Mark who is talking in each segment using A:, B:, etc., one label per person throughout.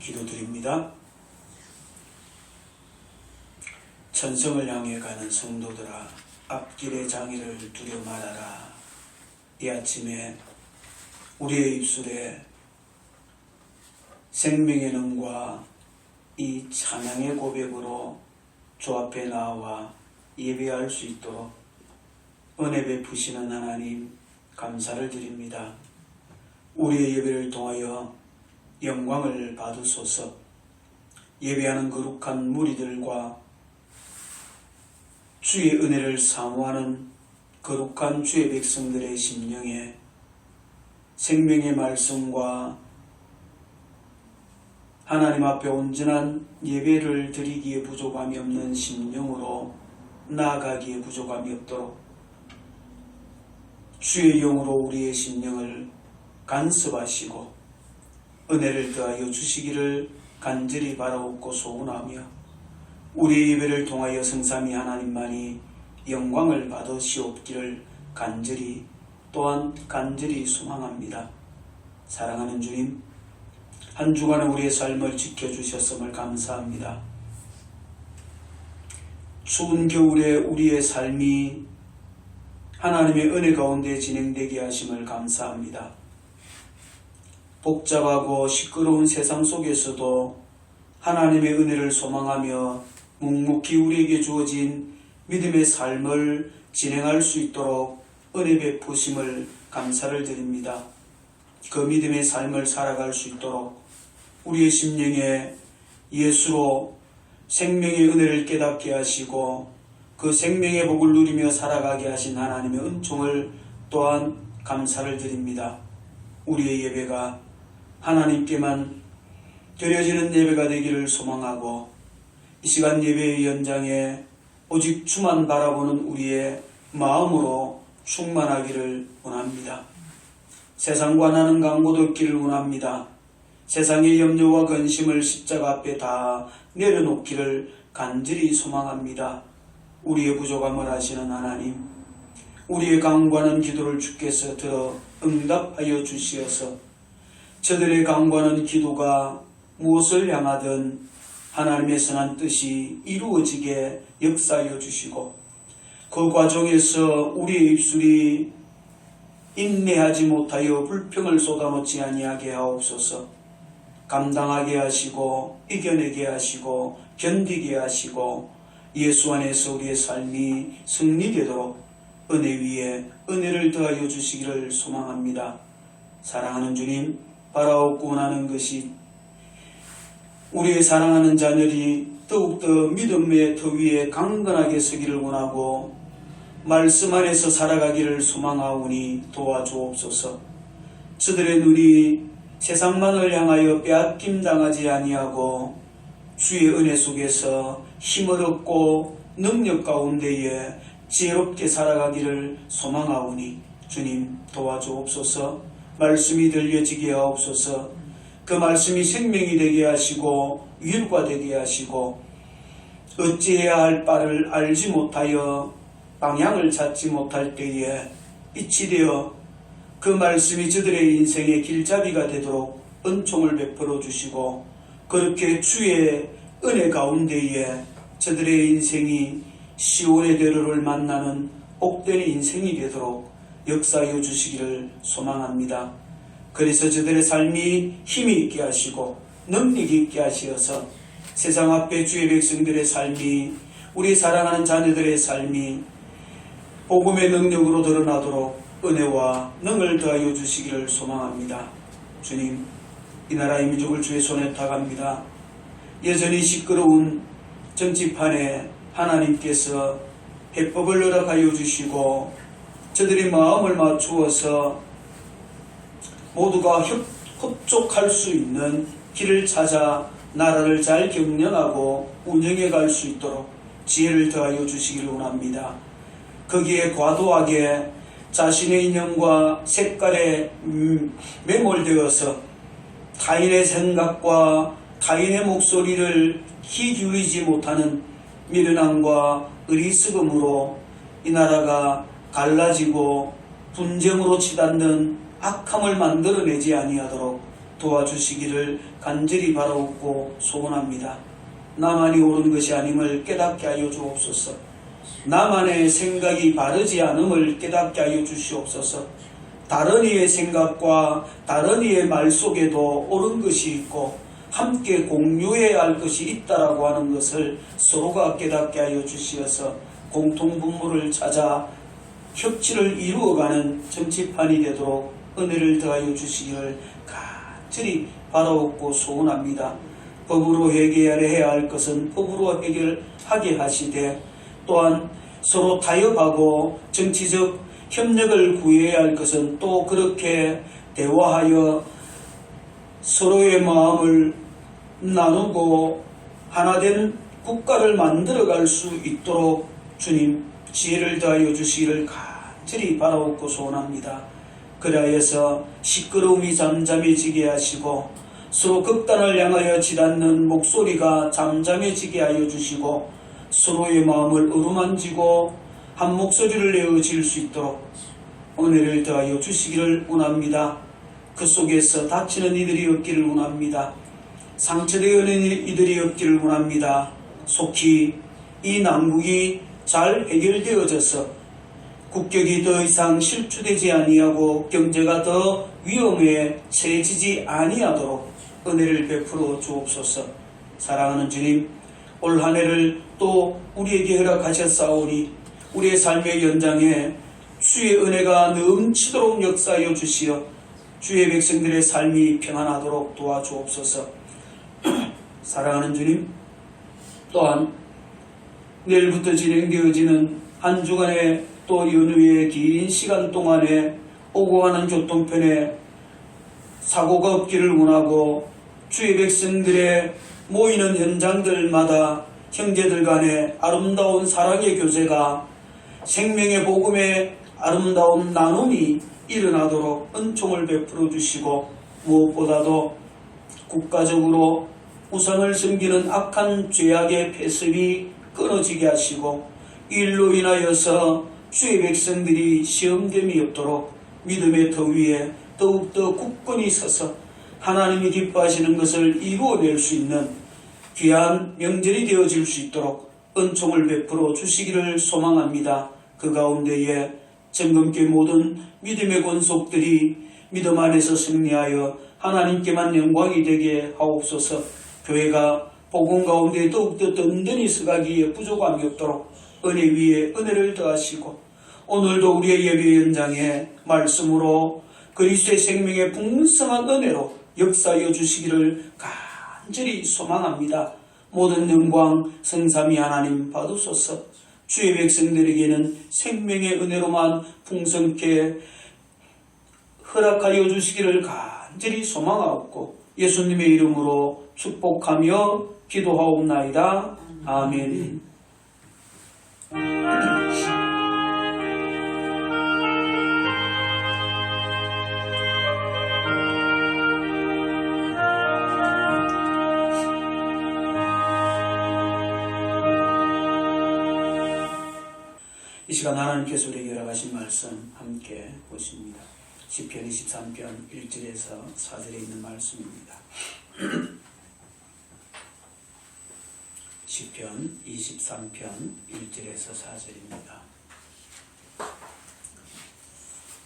A: 기도드립니다. 천성을 향해 가는 성도들아, 앞길의 장애를 두려 말아라. 이 아침에 우리의 입술에 생명의 능과 이 찬양의 고백으로 주 앞에 나와 예배할 수 있도록 은혜 베푸시는 하나님 감사를 드립니다. 우리의 예배를 통하여 영광을 받으소서. 예배하는 거룩한 무리들과 주의 은혜를 사모하는 거룩한 주의 백성들의 심령에 생명의 말씀과 하나님 앞에 온전한 예배를 드리기에 부족함이 없는 심령으로 나아가기에 부족함이 없도록 주의 영으로 우리의 심령을 간섭하시고 은혜를 더하여 주시기를 간절히 바라옵고 소원하며 우리의 예배를 통하여 성삼위 하나님만이 영광을 받으시옵기를 간절히 또한 간절히 소망합니다. 사랑하는 주님, 한 주간의 우리의 삶을 지켜주셨음을 감사합니다. 추운 겨울에 우리의 삶이 하나님의 은혜 가운데 진행되게 하심을 감사합니다. 복잡하고 시끄러운 세상 속에서도 하나님의 은혜를 소망하며 묵묵히 우리에게 주어진 믿음의 삶을 진행할 수 있도록 은혜 베푸심을 감사를 드립니다. 그 믿음의 삶을 살아갈 수 있도록 우리의 심령에 예수로 생명의 은혜를 깨닫게 하시고 그 생명의 복을 누리며 살아가게 하신 하나님의 은총을 또한 감사를 드립니다. 우리의 예배가 하나님께만 드려지는 예배가 되기를 소망하고 이 시간 예배의 연장에 오직 주만 바라보는 우리의 마음으로 충만하기를 원합니다. 세상과 나는 강고도 없기를 원합니다. 세상의 염려와 근심을 십자가 앞에 다 내려놓기를 간절히 소망합니다. 우리의 부족함을 아시는 하나님, 우리의 간구하는 기도를 주께서 들어 응답하여 주시어서 저들의 간구하는 기도가 무엇을 향하든 하나님의 선한 뜻이 이루어지게 역사하여 주시고 그 과정에서 우리의 입술이 인내하지 못하여 불평을 쏟아놓지 아니하게 하옵소서. 감당하게 하시고 이겨내게 하시고 견디게 하시고 예수 안에서 우리의 삶이 승리되도록 은혜 위에 은혜를 더하여 주시기를 소망합니다. 사랑하는 주님, 바라옵고 원하는 것이 우리의 사랑하는 자녀들이 더욱더 믿음의 터 위에 강건하게 서기를 원하고 말씀 안에서 살아가기를 소망하오니 도와주옵소서. 저들의 눈이 세상만을 향하여 빼앗김 당하지 아니하고 주의 은혜 속에서 힘을 얻고 능력 가운데에 지혜롭게 살아가기를 소망하오니 주님 도와주옵소서. 말씀이 들려지게 하옵소서. 그 말씀이 생명이 되게 하시고 위로가 되게 하시고 어찌해야 할 바를 알지 못하여 방향을 찾지 못할 때에 빛이 되어 그 말씀이 저들의 인생의 길잡이가 되도록 은총을 베풀어 주시고 그렇게 주의 은혜 가운데에 저들의 인생이 시온의 대로를 만나는 복된 인생이 되도록 역사하여 주시기를 소망합니다. 그래서 저들의 삶이 힘이 있게 하시고 능력이 있게 하시어서 세상 앞에 주의 백성들의 삶이 우리 사랑하는 자녀들의 삶이 복음의 능력으로 드러나도록 은혜와 능을 더하여 주시기를 소망합니다. 주님, 이 나라의 민족을 주의 손에 타갑니다. 여전히 시끄러운 정치판에 하나님께서 해법을 허락하여 주시고 저들의 마음을 맞추어서 모두가 협족할 수 있는 길을 찾아 나라를 잘 경영하고 운영해 갈 수 있도록 지혜를 더하여 주시기를 원합니다. 거기에 과도하게 자신의 인형과 색깔에 매몰되어서 타인의 생각과 타인의 목소리를 귀 기울이지 못하는 미련함과 어리석음으로 이 나라가 갈라지고 분쟁으로 치닫는 악함을 만들어내지 아니하도록 도와주시기를 간절히 바라옵고 소원합니다. 나만이 옳은 것이 아님을 깨닫게 하여 주옵소서. 나만의 생각이 바르지 않음을 깨닫게 하여 주시옵소서. 다른 이의 생각과 다른 이의 말 속에도 옳은 것이 있고 함께 공유해야 할 것이 있다라고 하는 것을 서로가 깨닫게 하여 주시어서 공통분모를 찾아 협치를 이루어가는 정치판이 되도록 은혜를 더하여 주시기를 간절히 바라옵고 소원합니다. 법으로 해결해야 할 것은 법으로 해결하게 하시되 또한 서로 타협하고 정치적 협력을 구해야 할 것은 또 그렇게 대화하여 서로의 마음을 나누고 하나된 국가를 만들어갈 수 있도록 주님 지혜를 더하여 주시기를 간절히 바라옵고 소원합니다. 그리하여서 시끄러움이 잠잠해지게 하시고 서로 극단을 향하여 치닫는 목소리가 잠잠해지게 하여 주시고 서로의 마음을 어루만지고 한 목소리를 내어 질 수 있도록 은혜를 더하여 주시기를 원합니다. 그 속에서 다치는 이들이 없기를 원합니다. 상처되는 이들이 없기를 원합니다. 속히 이 난국이 잘 해결되어져서 국격이 더 이상 실추되지 아니하고 경제가 더 위험에 처해지지 아니하도록 은혜를 베풀어 주옵소서. 사랑하는 주님, 올 한 해를 또 우리에게 허락하셨사오니 우리의 삶의 연장에 주의 은혜가 넘치도록 역사하여 주시어 주의 백성들의 삶이 평안하도록 도와주옵소서. 사랑하는 주님, 또한 내일부터 진행되어지는 한 주간의 또 연휴의 긴 시간 동안에 오고 가는 교통편에 사고가 없기를 원하고 주의 백성들의 모이는 현장들마다 형제들 간의 아름다운 사랑의 교제가 생명의 복음의 아름다운 나눔이 일어나도록 은총을 베풀어 주시고 무엇보다도 국가적으로 우상을 섬기는 악한 죄악의 폐습이 끊어지게 하시고 이 일로 인하여서 주의 백성들이 시험됨이 없도록 믿음의 터 위에 더욱더 굳건히 서서 하나님이 기뻐하시는 것을 이루어낼 수 있는 귀한 명절이 되어질 수 있도록 은총을 베풀어 주시기를 소망합니다. 그 가운데에 정금께 모든 믿음의 권속들이 믿음 안에서 승리하여 하나님께만 영광이 되게 하옵소서. 교회가 복음 가운데 더욱더 든든히 서가기에 부족함이 없도록 은혜 위에 은혜를 더하시고 오늘도 우리의 예배 현장에 말씀으로 그리스도의 생명의 풍성한 은혜로 역사하여 주시기를 간절히 소망합니다. 모든 영광 성삼위 하나님 받으소서. 주의 백성들에게는 생명의 은혜로만 풍성케 허락하여 주시기를 간절히 소망하옵고 예수님의 이름으로 축복하며 기도하옵나이다. 아멘. 이 시간 하나님께서 우리에게 허락하신 말씀 함께 보십니다. 시편 23편 1절에서 4절에 있는 말씀입니다. 시편 23편 1절에서 4절입니다.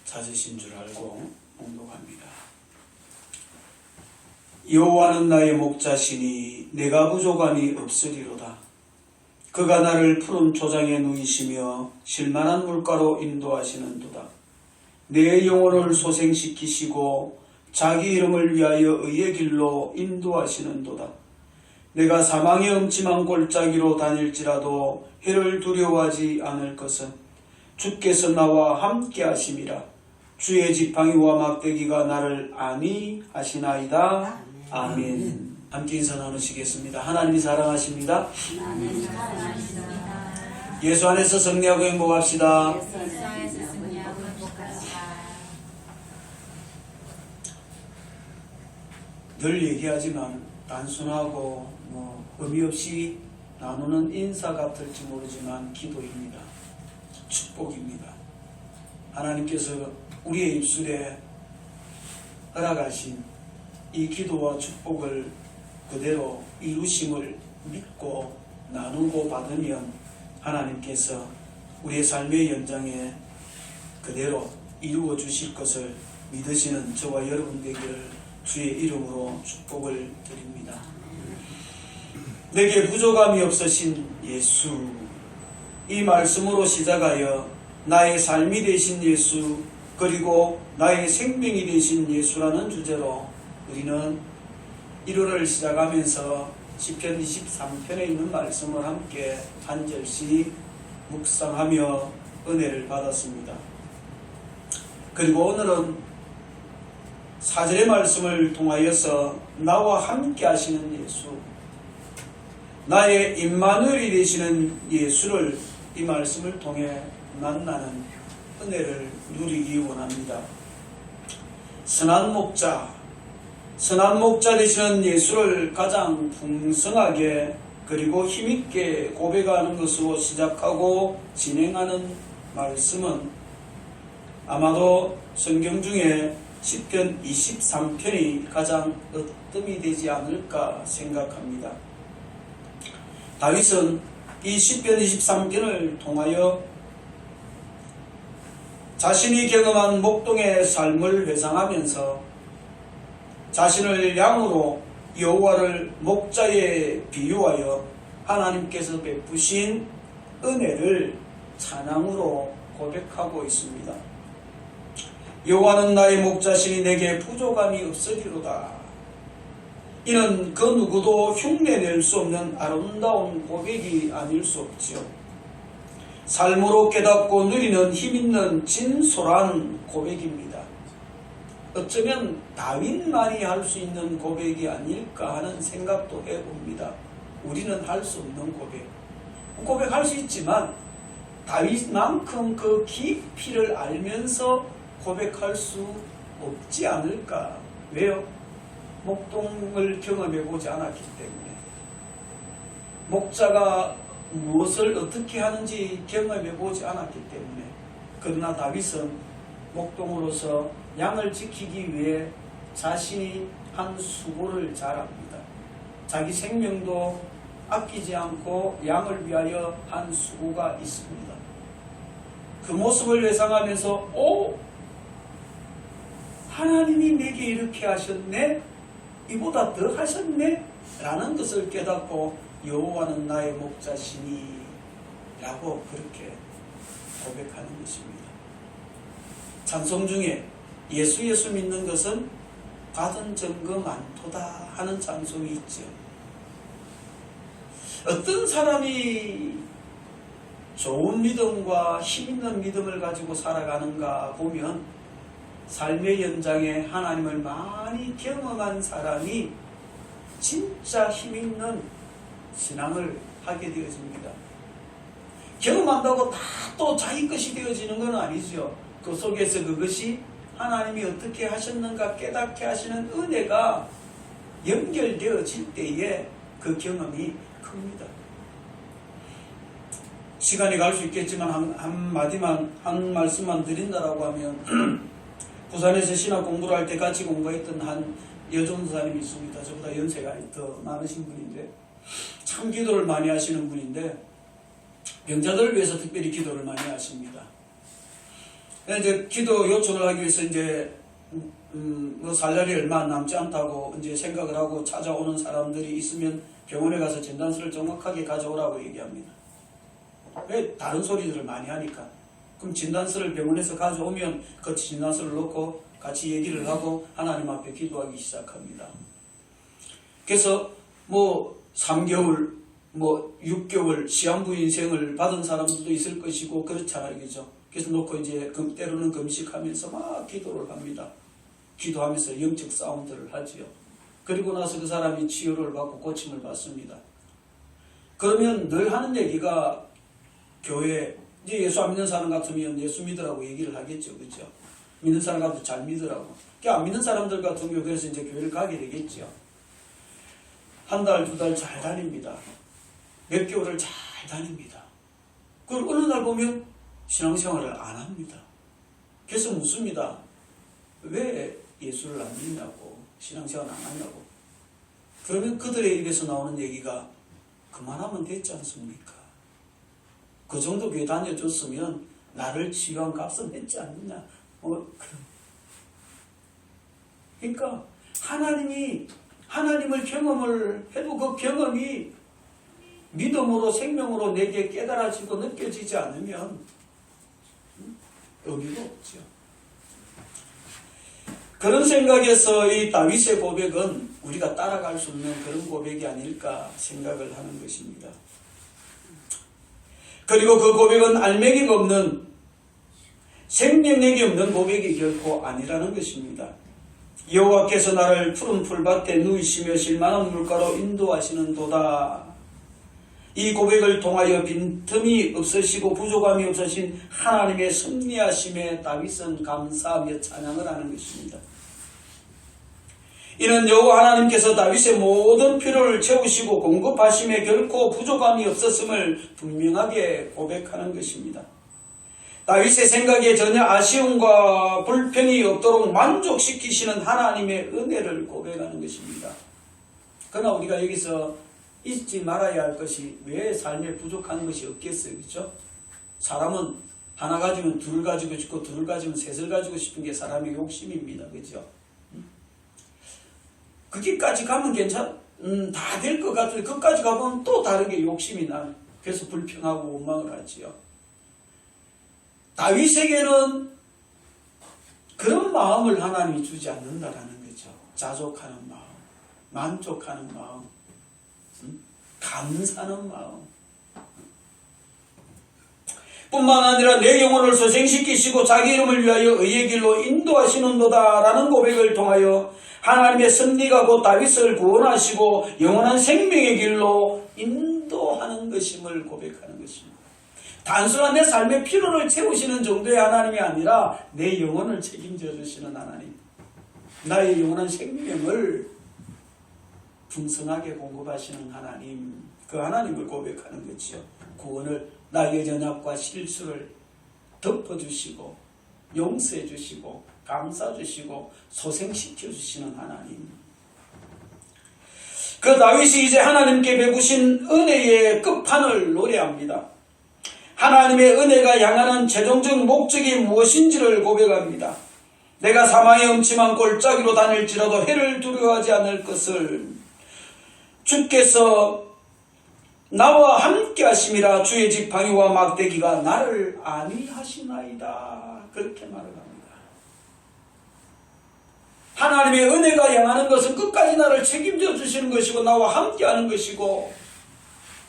A: 찾으신 줄 알고 봉독합니다. 여호와는 나의 목자시니 내가 부족함이 없으리로다. 그가 나를 푸른 초장에 누이시며 실만한 물가로 인도하시는도다. 내 영혼을 소생시키시고 자기 이름을 위하여 의의 길로 인도하시는도다. 내가 사망의 음침한 골짜기로 다닐지라도 해를 두려워하지 않을 것은 주께서 나와 함께 하심이라. 주의 지팡이와 막대기가 나를 안위하시나이다. 아멘. 함께 인사 나누시겠습니다. 하나님이 사랑하십니다. 예수 안에서 승리하고 행복합시다. 늘 얘기하지만 단순하고 의미 없이 나누는 인사 같을지 모르지만 기도입니다. 축복입니다. 하나님께서 우리의 입술에 허락하신 이 기도와 축복을 그대로 이루심을 믿고 나누고 받으면 하나님께서 우리의 삶의 연장에 그대로 이루어 주실 것을 믿으시는 저와 여러분 되기를 주의 이름으로 축복을 드립니다. 내게 부족함이 없으신 예수, 이 말씀으로 시작하여 나의 삶이 되신 예수, 그리고 나의 생명이 되신 예수라는 주제로 우리는 1월을 시작하면서 시편 23편에 있는 말씀을 함께 한 절씩 묵상하며 은혜를 받았습니다. 그리고 오늘은 4절의 말씀을 통하여서 나와 함께 하시는 예수, 나의 임마누엘이 되시는 예수를 이 말씀을 통해 만나는 은혜를 누리기 원합니다. 선한 목자 되시는 예수를 가장 풍성하게 그리고 힘있게 고백하는 것으로 시작하고 진행하는 말씀은 아마도 성경 중에 시편 23편이 가장 으뜸이 되지 않을까 생각합니다. 다윗은 이 시편 23편을 통하여 자신이 경험한 목동의 삶을 회상하면서 자신을 양으로 여호와를 목자에 비유하여 하나님께서 베푸신 은혜를 찬양으로 고백하고 있습니다. 여호와는 나의 목자시니 내게 부족함이 없으리로다. 이는 그 누구도 흉내낼 수 없는 아름다운 고백이 아닐 수 없지요. 삶으로 깨닫고 누리는 힘있는 진솔한 고백입니다. 어쩌면 다윗만이 할 수 있는 고백이 아닐까 하는 생각도 해봅니다. 우리는 할 수 없는 고백할 수 있지만 다윗만큼 그 깊이를 알면서 고백할 수 없지 않을까. 왜요? 목동을 경험해보지 않았기 때문에, 목자가 무엇을 어떻게 하는지 경험해보지 않았기 때문에. 그러나 다윗은 목동으로서 양을 지키기 위해 자신이 한 수고를 잘합니다. 자기 생명도 아끼지 않고 양을 위하여 한 수고가 있습니다. 그 모습을 회상하면서 하나님이 내게 이렇게 하셨네? 이보다 더 하셨네? 라는 것을 깨닫고 여호와는 나의 목자시니 라고 그렇게 고백하는 것입니다. 찬송 중에 예수 믿는 것은 받은 증거 많도다 하는 찬송이 있죠. 어떤 사람이 좋은 믿음과 힘있는 믿음을 가지고 살아가는가 보면 삶의 연장에 하나님을 많이 경험한 사람이 진짜 힘있는 신앙을 하게 되어집니다. 경험한다고 다 또 자기 것이 되어지는 건 아니죠. 그 속에서 그것이 하나님이 어떻게 하셨는가 깨닫게 하시는 은혜가 연결되어질 때에 그 경험이 큽니다. 시간이 갈 수 있겠지만 한 말씀만 드린다라고 하면 부산에서 신학 공부를 할 때 같이 공부했던 한 여전사님이 있습니다. 저보다 연세가 더 많으신 분인데 참 기도를 많이 하시는 분인데 병자들을 위해서 특별히 기도를 많이 하십니다. 이제 기도 요청을 하기 위해서 이제 살 날이 얼마 남지 않다고 이제 생각을 하고 찾아오는 사람들이 있으면 병원에 가서 진단서를 정확하게 가져오라고 얘기합니다. 왜? 다른 소리들을 많이 하니까. 그럼 진단서를 병원에서 가져오면 그 진단서를 놓고 같이 얘기를 하고 하나님 앞에 기도하기 시작합니다. 그래서 3개월, 6개월 시한부 인생을 받은 사람들도 있을 것이고 그렇잖아요. 그죠? 그래서 놓고 이제 때로는 금식하면서 막 기도를 합니다. 기도하면서 영적 싸움들을 하지요. 그리고 나서 그 사람이 치유를 받고 고침을 받습니다. 그러면 늘 하는 얘기가 교회, 이제 예수 안 믿는 사람 같으면 예수 믿으라고 얘기를 하겠죠. 그죠? 믿는 사람 같으면 잘 믿으라고. 안 믿는 사람들 같으면 그래서 이제 교회를 가게 되겠죠. 한 달, 2달 잘 다닙니다. 몇 개월을 잘 다닙니다. 그리고 어느 날 보면 신앙생활을 안 합니다. 그래서 묻습니다. 왜 예수를 안 믿냐고. 신앙생활 안 하냐고. 그러면 그들의 입에서 나오는 얘기가 그만하면 됐지 않습니까? 그 정도 교회 다녀줬으면 나를 치유한 값은 했지 않느냐. 그러니까 하나님을 경험을 해도 그 경험이 믿음으로 생명으로 내게 깨달아지고 느껴지지 않으면 의미가 없죠. 그런 생각에서 이 다윗의 고백은 우리가 따라갈 수 없는 그런 고백이 아닐까 생각을 하는 것입니다. 그리고 그 고백은 알맹이가 없는, 생명력이 없는 고백이 결코 아니라는 것입니다. 여호와께서 나를 푸른 풀밭에 누이시며 실만한 물가로 인도하시는 도다. 이 고백을 통하여 빈틈이 없으시고 부족함이 없으신 하나님의 섭리하심에 다윗은 감사하며 찬양을 하는 것입니다. 이는 여호와 하나님께서 다윗의 모든 필요를 채우시고 공급하심에 결코 부족함이 없었음을 분명하게 고백하는 것입니다. 다윗의 생각에 전혀 아쉬움과 불평이 없도록 만족시키시는 하나님의 은혜를 고백하는 것입니다. 그러나 우리가 여기서 잊지 말아야 할 것이 왜 삶에 부족한 것이 없겠어요. 그렇죠? 사람은 하나 가지면 둘을 가지고 싶고 둘을 가지면 셋을 가지고 싶은 게 사람의 욕심입니다. 그렇죠? 거기까지 가면 다 될 것 같은데 거기까지 가면 또 다르게 욕심이 나요. 그래서 불평하고 원망을 하지요. 다윗에게는 그런 마음을 하나님이 주지 않는다라는 거죠. 자족하는 마음, 만족하는 마음, 감사하는 마음. 뿐만 아니라 내 영혼을 소생시키시고 자기 이름을 위하여 의의 길로 인도하시는도다 라는 고백을 통하여 하나님의 섭리가 곧 다윗을 구원하시고 영원한 생명의 길로 인도하는 것임을 고백하는 것입니다. 단순한 내 삶의 필요를 채우시는 정도의 하나님이 아니라 내 영혼을 책임져 주시는 하나님, 나의 영원한 생명을 풍성하게 공급하시는 하나님, 그 하나님을 고백하는 것이요. 구원을, 나의 연약과 실수를 덮어주시고 용서해 주시고 감싸 주시고 소생시켜 주시는 하나님. 그 다윗이 이제 하나님께 베푸신 은혜의 끝판을 노래합니다. 하나님의 은혜가 향하는 최종적 목적이 무엇인지를 고백합니다. 내가 사망의 음침한 골짜기로 다닐지라도 해를 두려워하지 않을 것을 주께서 나와 함께 하심이라. 주의 지팡이와 막대기가 나를 안위하시나이다. 그렇게 말을 합니다. 하나님의 은혜가 향하는 것은 끝까지 나를 책임져 주시는 것이고 나와 함께 하는 것이고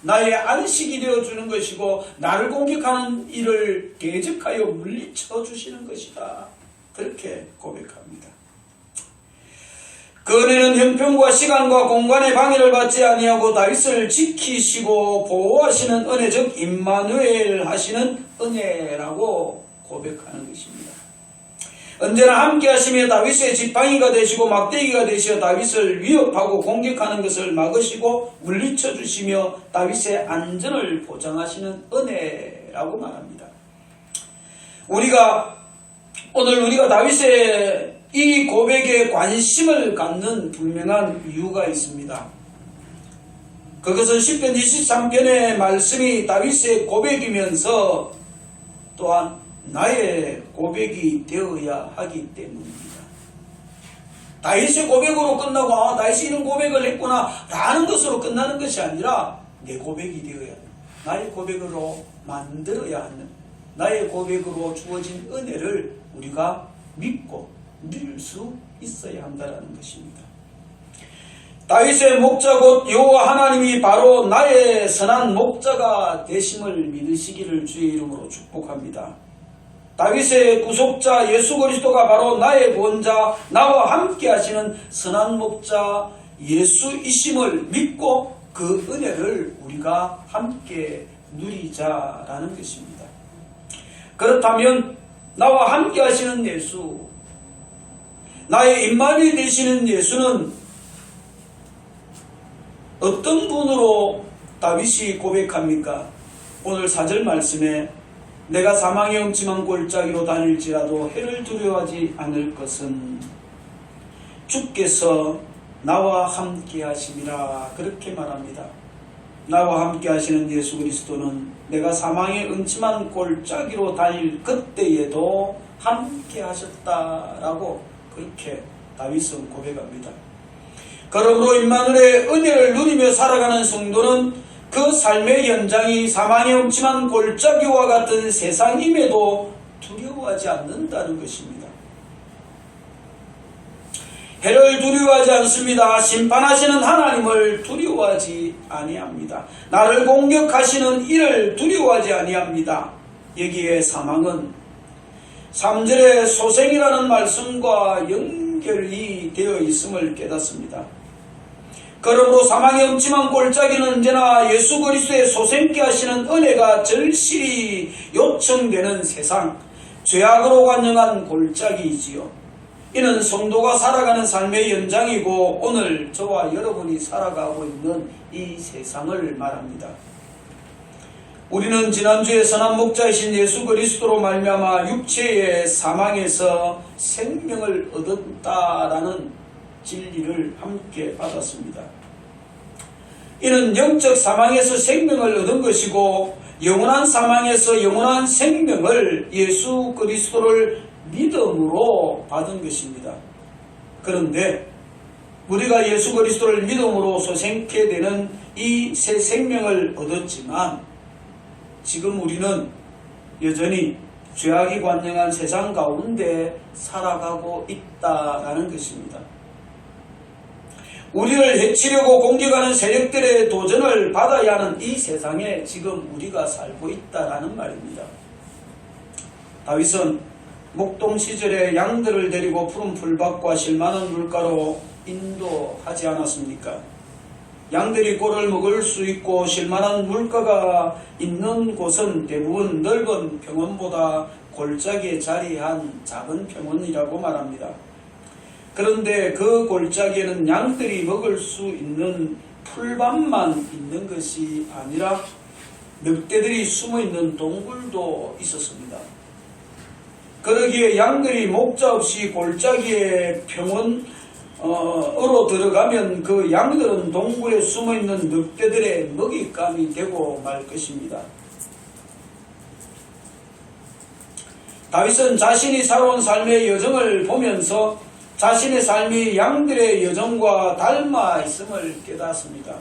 A: 나의 안식이 되어주는 것이고 나를 공격하는 일을 대적하여 물리쳐 주시는 것이다. 그렇게 고백합니다. 그 은혜는 형편과 시간과 공간의 방해를 받지 아니하고 다윗을 지키시고 보호하시는 은혜, 즉 임마누엘 하시는 은혜라고 고백하는 것입니다. 언제나 함께 하시며 다윗의 지팡이가 되시고 막대기가 되시어 다윗을 위협하고 공격하는 것을 막으시고 물리쳐 주시며 다윗의 안전을 보장하시는 은혜라고 말합니다. 오늘 우리가 다윗의 이 고백에 관심을 갖는 분명한 이유가 있습니다. 그것은 10편 23편의 말씀이 다윗의 고백이면서 또한 나의 고백이 되어야 하기 때문입니다. 다윗의 고백으로 끝나고 다윗이 이런 고백을 했구나 라는 것으로 끝나는 것이 아니라 내 고백이 되어야 합니다. 나의 고백으로 만들어야 하는, 나의 고백으로 주어진 은혜를 우리가 믿고 누릴 수 있어야 한다는 것입니다. 다윗의 목자 곧 여호와 하나님이 바로 나의 선한 목자가 되심을 믿으시기를 주의 이름으로 축복합니다. 다윗의 구속자 예수 그리스도가 바로 나의 구원자, 나와 함께 하시는 선한 목자 예수이심을 믿고 그 은혜를 우리가 함께 누리자라는 것입니다. 그렇다면 나와 함께 하시는 예수, 나의 임마누엘 되시는 예수는 어떤 분으로 다윗이 고백합니까? 오늘 4절 말씀에 내가 사망의 음침한 골짜기로 다닐지라도 해를 두려워하지 않을 것은, 주께서 나와 함께 하심이라 그렇게 말합니다. 나와 함께 하시는 예수 그리스도는 내가 사망의 음침한 골짜기로 다닐 그때에도 함께 하셨다라고 그렇게 다윗은 고백합니다. 그러므로 임마누엘의 은혜를 누리며 살아가는 성도는 그 삶의 현장이 사망의 음침한 골짜기와 같은 세상임에도 두려워하지 않는다는 것입니다. 해를 두려워하지 않습니다. 심판하시는 하나님을 두려워하지 아니합니다. 나를 공격하시는 이를 두려워하지 아니합니다. 여기에 사망은 3절의 소생이라는 말씀과 연결이 되어 있음을 깨닫습니다. 그러므로 사망의 음침한 골짜기는 언제나 예수 그리스도의 소생케 하시는 은혜가 절실히 요청되는 세상, 죄악으로 관영한 골짜기이지요. 이는 성도가 살아가는 삶의 연장이고 오늘 저와 여러분이 살아가고 있는 이 세상을 말합니다. 우리는 지난주에 선한 목자이신 예수 그리스도로 말미암아 육체의 사망에서 생명을 얻었다라는 진리를 함께 받았습니다. 이는 영적 사망에서 생명을 얻은 것이고 영원한 사망에서 영원한 생명을 예수 그리스도를 믿음으로 받은 것입니다. 그런데 우리가 예수 그리스도를 믿음으로 소생케 되는 이 새 생명을 얻었지만 지금 우리는 여전히 죄악이 관영한 세상 가운데 살아가고 있다라는 것입니다. 우리를 해치려고 공격하는 세력들의 도전을 받아야 하는 이 세상에 지금 우리가 살고 있다라는 말입니다. 다윗은 목동 시절에 양들을 데리고 푸른 풀밭과 실만한 물가로 인도하지 않았습니까? 양들이 꼴을 먹을 수 있고 실만한 물가가 있는 곳은 대부분 넓은 평원보다 골짜기에 자리한 작은 평원이라고 말합니다. 그런데 그 골짜기에는 양들이 먹을 수 있는 풀밭만 있는 것이 아니라 늑대들이 숨어있는 동굴도 있었습니다. 그러기에 양들이 목자 없이 골짜기의 평원으로 들어가면 그 양들은 동굴에 숨어있는 늑대들의 먹잇감이 되고 말 것입니다. 다윗은 자신이 살아온 삶의 여정을 보면서 자신의 삶이 양들의 여정과 닮아 있음을 깨닫습니다.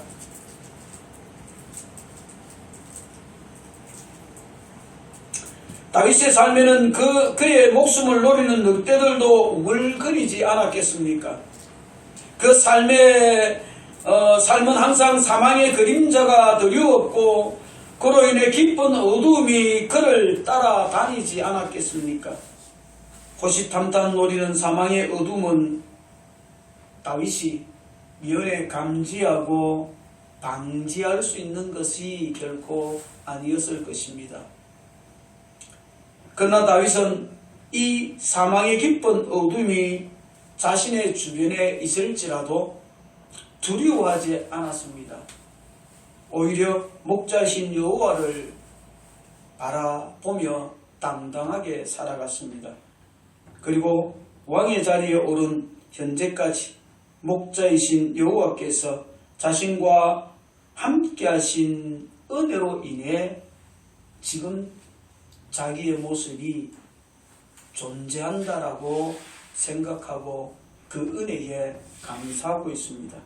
A: 다윗의 삶에는 그의 목숨을 노리는 늑대들도 우글거리지 않았겠습니까? 그 삶은 항상 사망의 그림자가 드리웠고 그로 인해 깊은 어두움이 그를 따라다니지 않았겠습니까? 호시탐탐 노리는 사망의 어둠은 다윗이 미연에 감지하고 방지할 수 있는 것이 결코 아니었을 것입니다. 그러나 다윗은 이 사망의 깊은 어둠이 자신의 주변에 있을지라도 두려워하지 않았습니다. 오히려 목자이신 여호와를 바라보며 당당하게 살아갔습니다. 그리고 왕의 자리에 오른 현재까지 목자이신 여호와께서 자신과 함께하신 은혜로 인해 지금 자기의 모습이 존재한다라고 생각하고 그 은혜에 감사하고 있습니다.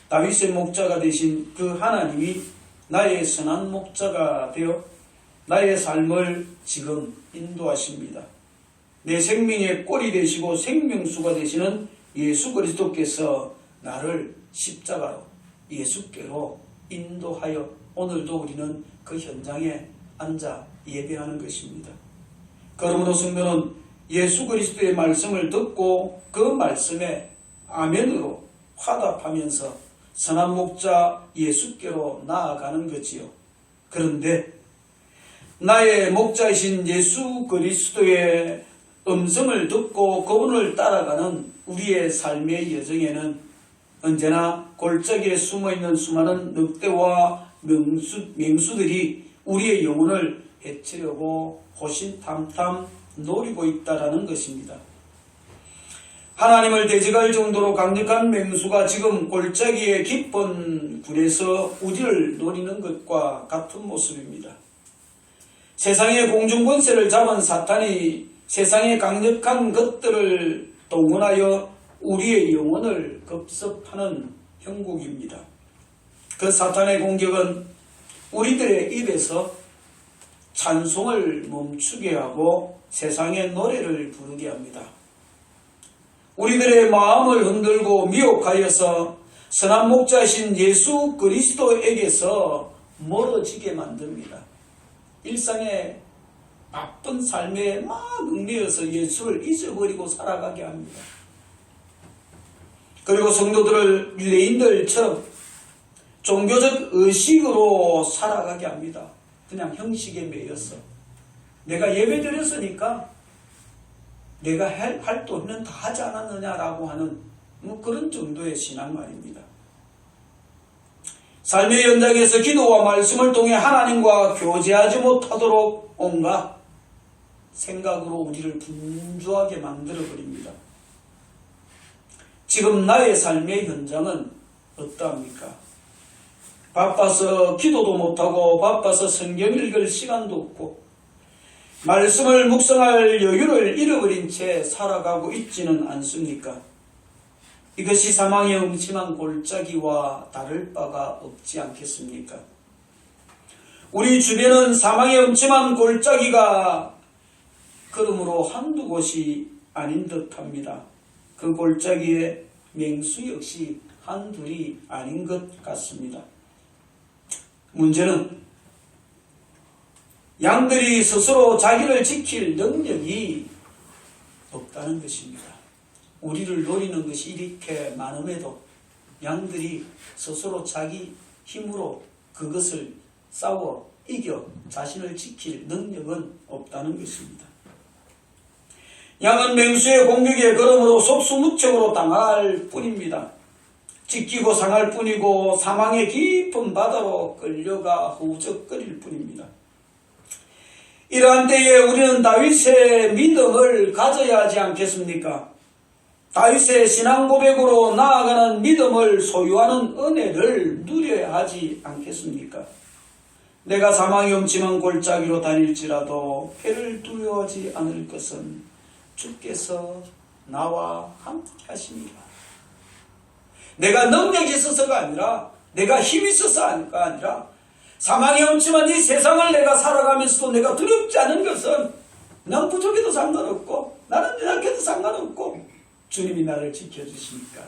A: 다윗의 목자가 되신 그 하나님이 나의 선한 목자가 되어 나의 삶을 지금 인도하십니다. 내 생명의 꼴이 되시고 생명수가 되시는 예수 그리스도께서 나를 십자가로 예수께로 인도하여 오늘도 우리는 그 현장에 앉아 예배하는 것입니다. 그러므로 성도는 예수 그리스도의 말씀을 듣고 그 말씀에 아멘으로 화답하면서 선한 목자 예수께로 나아가는 거지요. 그런데 나의 목자이신 예수 그리스도의 음성을 듣고 그분을 따라가는 우리의 삶의 여정에는 언제나 골짜기에 숨어있는 수많은 늑대와 맹수들이 우리의 영혼을 해치려고 호신탐탐 노리고 있다라는 것입니다. 하나님을 대적할 정도로 강력한 맹수가 지금 골짜기의 깊은 굴에서 우리를 노리는 것과 같은 모습입니다. 세상의 공중권세를 잡은 사탄이 세상의 강력한 것들을 동원하여 우리의 영혼을 급습하는 형국입니다. 그 사탄의 공격은 우리들의 입에서 찬송을 멈추게 하고 세상의 노래를 부르게 합니다. 우리들의 마음을 흔들고 미혹하여서 선한 목자이신 예수 그리스도에게서 멀어지게 만듭니다. 일상의 바쁜 삶에 막 얽매여서 예수를 잊어버리고 살아가게 합니다. 그리고 성도들을 유대인들처럼 종교적 의식으로 살아가게 합니다. 그냥 형식에 매여서 내가 예배 드렸으니까 내가 할 도는 다 하지 않았느냐라고 하는 그런 정도의 신앙말입니다. 삶의 연장에서 기도와 말씀을 통해 하나님과 교제하지 못하도록 온갖 생각으로 우리를 분주하게 만들어버립니다. 지금 나의 삶의 현장은 어떠합니까? 바빠서 기도도 못하고 바빠서 성경 읽을 시간도 없고 말씀을 묵상할 여유를 잃어버린 채 살아가고 있지는 않습니까? 이것이 사망의 음침한 골짜기와 다를 바가 없지 않겠습니까? 우리 주변은 사망의 음침한 골짜기가 그러므로 한두 곳이 아닌 듯합니다. 그 골짜기에 맹수 역시 한둘이 아닌 것 같습니다. 문제는 양들이 스스로 자기를 지킬 능력이 없다는 것입니다. 우리를 노리는 것이 이렇게 많음에도 양들이 스스로 자기 힘으로 그것을 싸워 이겨 자신을 지킬 능력은 없다는 것입니다. 양은 맹수의 공격에 그러므로 속수무책으로 당할 뿐입니다. 찢기고 상할 뿐이고 사망의 깊은 바다로 끌려가 허우적거릴 뿐입니다. 이러한 때에 우리는 다윗의 믿음을 가져야 하지 않겠습니까? 다윗의 신앙 고백으로 나아가는 믿음을 소유하는 은혜를 누려야 하지 않겠습니까? 내가 사망의 음침한 골짜기로 다닐지라도 해를 두려워하지 않을 것은 주께서 나와 함께 하시니라. 내가 능력이 있어서가 아니라 내가 힘이 있어서가 아니라 사망의 음침한 이 세상을 내가 살아가면서도 내가 두렵지 않은 것은 난 부족해도 상관없고 나는 연약해도 상관없고 주님이 나를 지켜주시니까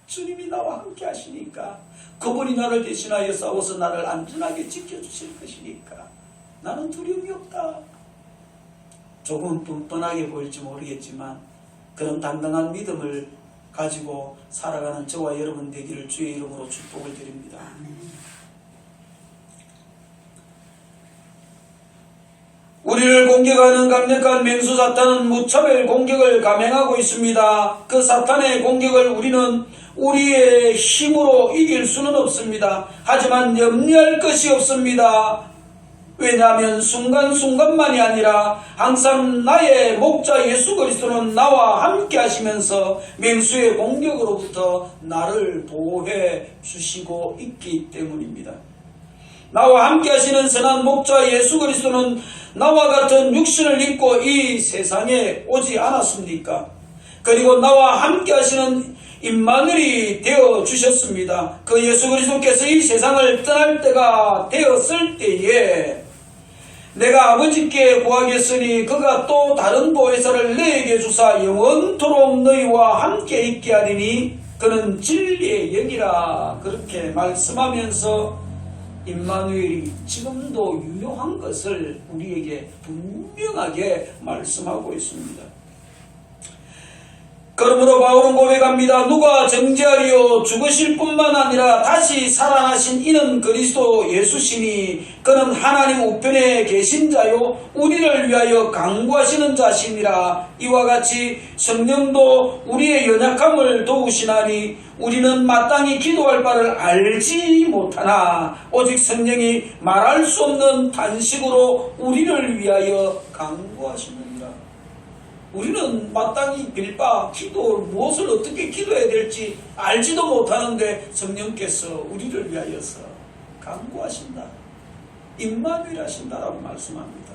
A: 주님이 나와 함께 하시니까 그분이 나를 대신하여 싸워서 나를 안전하게 지켜주실 것이니까 나는 두려움이 없다. 조금 뻔뻔하게 보일지 모르겠지만 그런 당당한 믿음을 가지고 살아가는 저와 여러분 되기를 주의 이름으로 축복을 드립니다. 우리를 공격하는 강력한 맹수 사탄은 무차별 공격을 감행하고 있습니다. 그 사탄의 공격을 우리는 우리의 힘으로 이길 수는 없습니다. 하지만 염려할 것이 없습니다. 왜냐하면 순간순간만이 아니라 항상 나의 목자 예수 그리스도는 나와 함께 하시면서 맹수의 공격으로부터 나를 보호해 주시고 있기 때문입니다. 나와 함께 하시는 선한 목자 예수 그리스도는 나와 같은 육신을 입고 이 세상에 오지 않았습니까? 그리고 나와 함께 하시는 임마누엘이 되어 주셨습니다. 그 예수 그리스도께서 이 세상을 떠날 때가 되었을 때에 내가 아버지께 구하겠으니 그가 또 다른 보혜사를 너에게 주사 영원토록 너희와 함께 있게 하리니 그는 진리의 영이라 그렇게 말씀하면서 임마누엘이 지금도 유효한 것을 우리에게 분명하게 말씀하고 있습니다. 그러므로 바울은 고백합니다. 누가 정죄하리요? 죽으실 뿐만 아니라 다시 살아나신 이는 그리스도 예수시니 그는 하나님 우편에 계신 자요 우리를 위하여 강구하시는 자시니라. 이와 같이 성령도 우리의 연약함을 도우시나니 우리는 마땅히 기도할 바를 알지 못하나 오직 성령이 말할 수 없는 탄식으로 우리를 위하여 강구하시느니라. 우리는 마땅히 빌바 기도 무엇을 어떻게 기도해야 될지 알지도 못하는데 성령께서 우리를 위하여서 간구하신다. 임마누엘 하신다라고 말씀합니다.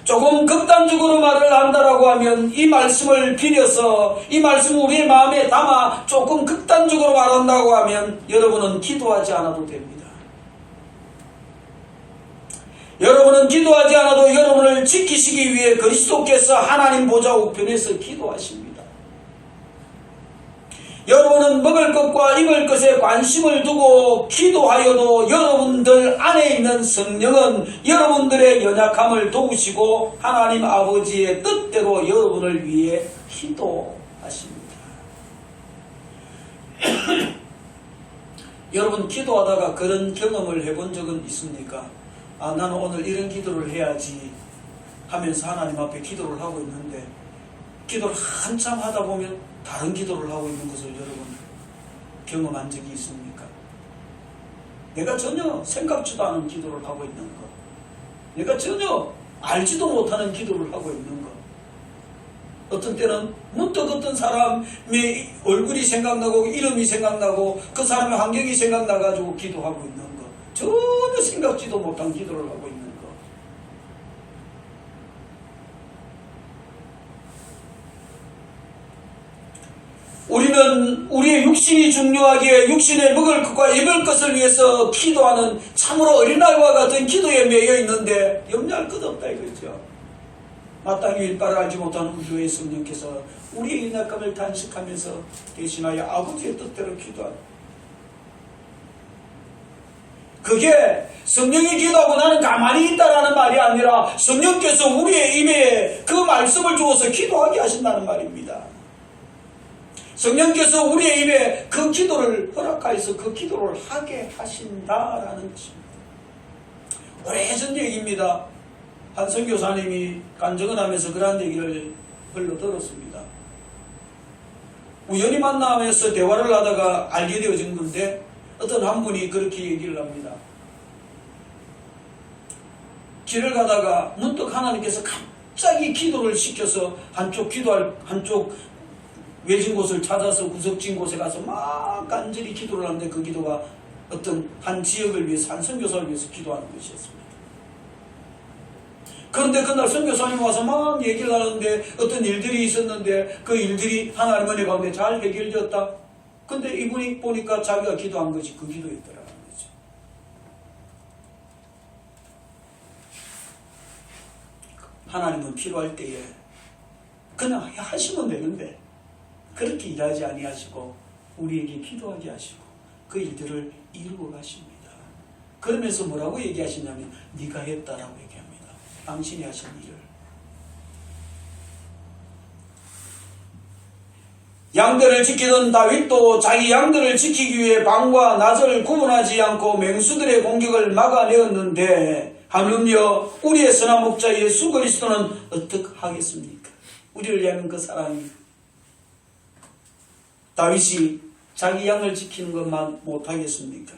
A: 조금 극단적으로 말을 한다라고 하면 이 말씀을 빌려서 이 말씀을 우리의 마음에 담아 조금 극단적으로 말한다고 하면 여러분은 기도하지 않아도 됩니다. 여러분은 기도하지 않아도 여러분을 지키시기 위해 그리스도께서 하나님 보좌 우편에서 기도하십니다. 여러분은 먹을 것과 입을 것에 관심을 두고 기도하여도 여러분들 안에 있는 성령은 여러분들의 연약함을 도우시고 하나님 아버지의 뜻대로 여러분을 위해 기도하십니다. 여러분 기도하다가 그런 경험을 해본 적은 있습니까? 아, 나는 오늘 이런 기도를 해야지 하면서 하나님 앞에 기도를 하고 있는데 기도를 한참 하다 보면 다른 기도를 하고 있는 것을 여러분 경험한 적이 있습니까? 내가 전혀 생각지도 않은 기도를 하고 있는 것, 내가 전혀 알지도 못하는 기도를 하고 있는 것, 어떤 때는 문득 어떤 사람의 얼굴이 생각나고 이름이 생각나고 그 사람의 환경이 생각나가지고 기도하고 있는 것, 전혀 생각지도 못한 기도를 하고 있는 것. 우리는 우리의 육신이 중요하기에 육신에 먹을 것과 입을 것을 위해서 기도하는 참으로 어린아이와 같은 기도에 매여 있는데 염려할 것 없다 이거죠. 마땅히 일바를 알지 못하는 우주의 성령께서 우리의 연약함을 단식하면서 대신하여 아버지의 뜻대로 기도하는, 그게 성령이 기도하고 나는 가만히 있다라는 말이 아니라 성령께서 우리의 입에 그 말씀을 주어서 기도하게 하신다는 말입니다. 성령께서 우리의 입에 그 기도를 허락하여서 그 기도를 하게 하신다라는 것입니다. 오래전 얘기입니다. 한 선교사님이 간증을 하면서 그런 얘기를 흘러 들었습니다. 우연히 만나면서 대화를 하다가 알게 되어진 건데 어떤 한 분이 그렇게 얘기를 합니다. 길을 가다가 문득 하나님께서 갑자기 기도를 시켜서 한쪽 외진 곳을 찾아서 구석진 곳에 가서 막 간절히 기도를 하는데 그 기도가 어떤 한 지역을 위해서, 한 선교사를 위해서 기도하는 것이었습니다. 그런데 그날 선교사님 와서 막 얘기를 하는데 어떤 일들이 있었는데 그 일들이 하나님 은혜 가운데 잘 해결되었다. 근데 이분이 보니까 자기가 기도한 것이 그 기도였더라는 거죠. 하나님은 필요할 때에 그냥 하시면 되는데 그렇게 일하지 아니하시고 우리에게 기도하게 하시고 그 일들을 이루어 가십니다. 그러면서 뭐라고 얘기하시냐면 네가 했다라고 얘기합니다. 당신이 하신 일을. 양들을 지키던 다윗도 자기 양들을 지키기 위해 밤과 낮을 구분하지 않고 맹수들의 공격을 막아내었는데 하물며 우리의 선한 목자 예수 그리스도는 어떻게 하겠습니까? 우리를 위한 그 사랑이 다윗이 자기 양을 지키는 것만 못하겠습니까?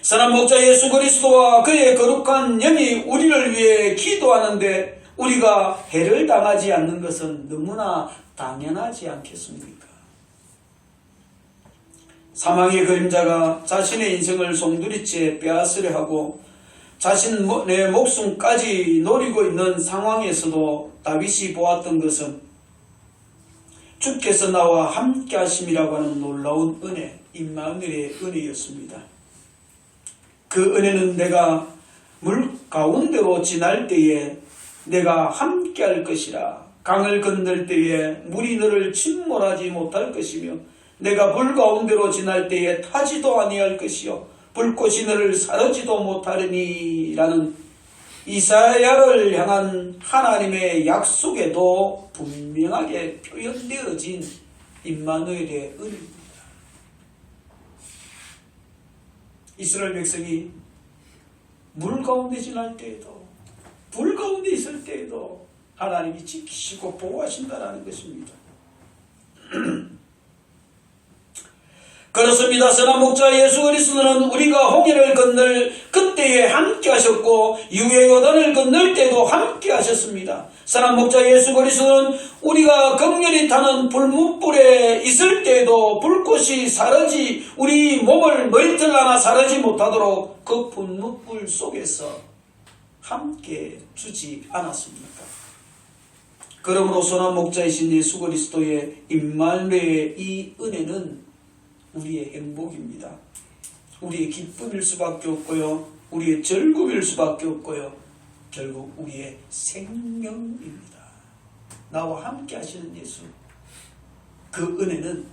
A: 선한 목자 예수 그리스도와 그의 거룩한 영이 우리를 위해 기도하는데 우리가 해를 당하지 않는 것은 너무나 당연하지 않겠습니까? 사망의 그림자가 자신의 인생을 송두리째 빼앗으려 하고 자신의 목숨까지 노리고 있는 상황에서도 다윗이 보았던 것은 주께서 나와 함께 하심이라고 하는 놀라운 은혜, 임마누엘의 은혜였습니다. 그 은혜는 내가 물 가운데로 지날 때에 내가 함께 할 것이라. 강을 건널 때에 물이 너를 침몰하지 못할 것이며 내가 불 가운데로 지날 때에 타지도 아니할 것이요 불꽃이 너를 사르지도 못하리니 라는 이사야를 향한 하나님의 약속에도 분명하게 표현되어진 임마누엘의 은혜입니다. 이스라엘 백성이 물 가운데 지날 때에도 불 가운데 있을 때에도 하나님이 지키시고 보호하신다는 것입니다. 그렇습니다. 선한 목자 예수 그리스도는 우리가 홍해를 건널 그때 때에 함께 하셨고 이후에 요단을 건널 때도 함께 하셨습니다. 사랑 목자 예수 그리스도는 우리가 극렬히 타는 불뭇불에 있을 때에도 불꽃이 사르지 우리 몸을 머리털 하나 사르지 못하도록 그 불뭇불 속에서 함께 주지 않았습니까? 그러므로 선한 목자이신 예수 그리스도의 임마누엘의 이 은혜는 우리의 행복입니다. 우리의 기쁨일 수밖에 없고요. 우리의 즐거움일 수밖에 없고요. 결국 우리의 생명입니다. 나와 함께 하시는 예수. 그 은혜는